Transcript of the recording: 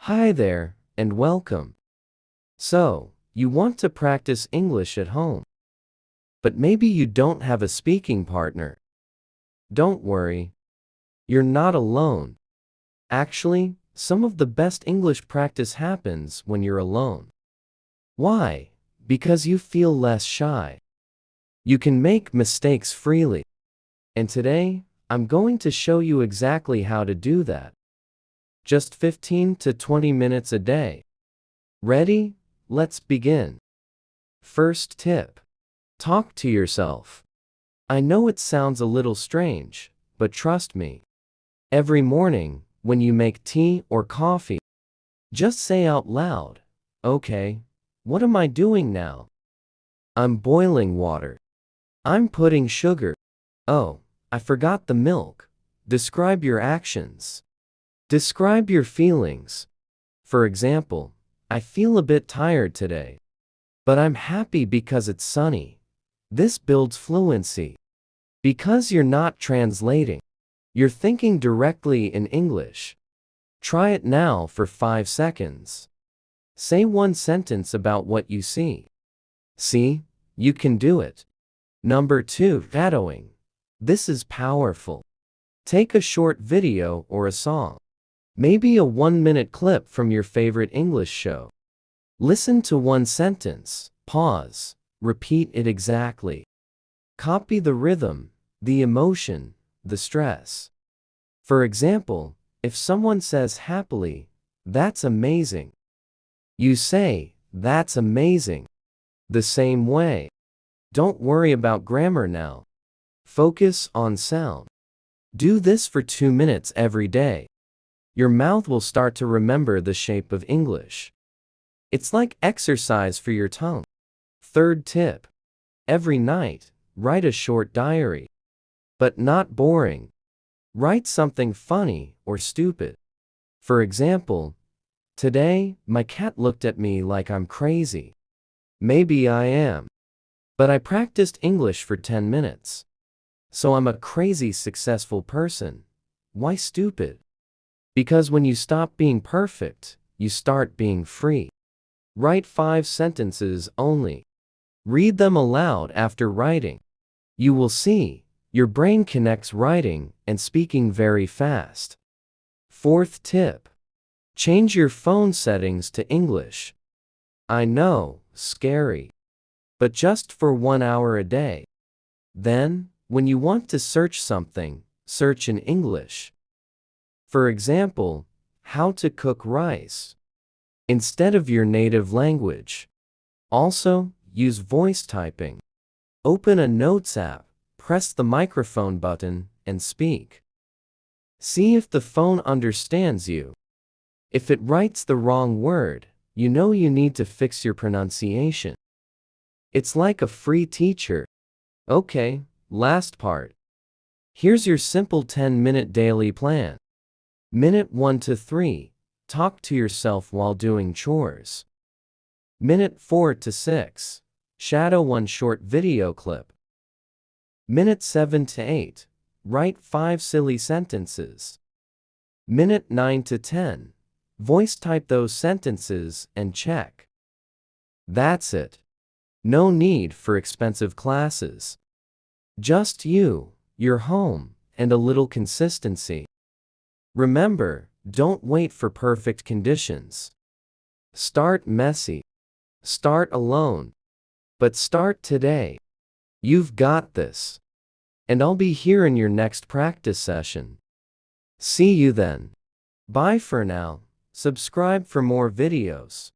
Hi there, and welcome. So, you want to practice English at home, but maybe you don't have a speaking partner. Don't worry, you're not alone. Actually, some of the best English practice happens when you're alone. Why? Because you feel less shy. You can make mistakes freely. And today, I'm going to show you exactly how to do that. Just 15 to 20 minutes a day. Ready? Let's begin. First tip. Talk to yourself. I know it sounds a little strange, but trust me. Every morning, when you make tea or coffee, just say out loud, "Okay, what am I doing now? I'm boiling water. I'm putting sugar. Oh, I forgot the milk." Describe your actions. Describe your feelings. For example, I feel a bit tired today, but I'm happy because it's sunny. This builds fluency. Because you're not translating, you're thinking directly in English. Try it now for 5 seconds. Say one sentence about what you see. See, you can do it. Number 2, shadowing. This is powerful. Take a short video or a song. Maybe a 1-minute clip from your favorite English show. Listen to one sentence, pause, repeat it exactly. Copy the rhythm, the emotion, the stress. For example, if someone says happily, "That's amazing," you say, "That's amazing." The same way. Don't worry about grammar now. Focus on sound. Do this for 2 minutes every day. Your mouth will start to remember the shape of English. It's like exercise for your tongue. Third tip. Every night, write a short diary. But not boring. Write something funny or stupid. For example, "Today, my cat looked at me like I'm crazy." Maybe I am. But I practiced English for 10 minutes. So I'm a crazy successful person. Why stupid? Because when you stop being perfect, you start being free. Write 5 sentences only. Read them aloud after writing. You will see, your brain connects writing and speaking very fast. Fourth tip. Change your phone settings to English. I know, scary. But just for 1 hour a day. Then, when you want to search something, search in English. For example, how to cook rice, instead of your native language. Also, use voice typing. Open a notes app, press the microphone button, and speak. See if the phone understands you. If it writes the wrong word, you know you need to fix your pronunciation. It's like a free teacher. Okay, last part. Here's your simple 10-minute daily plan. Minute 1 to 3, talk to yourself while doing chores. Minute 4 to 6, shadow one short video clip. Minute 7 to 8, write 5 silly sentences. Minute 9 to 10, voice type those sentences and check. That's it. No need for expensive classes. Just you, your home, and a little consistency. Remember, don't wait for perfect conditions. Start messy. Start alone. But start today. You've got this. And I'll be here in your next practice session. See you then. Bye for now. Subscribe for more videos.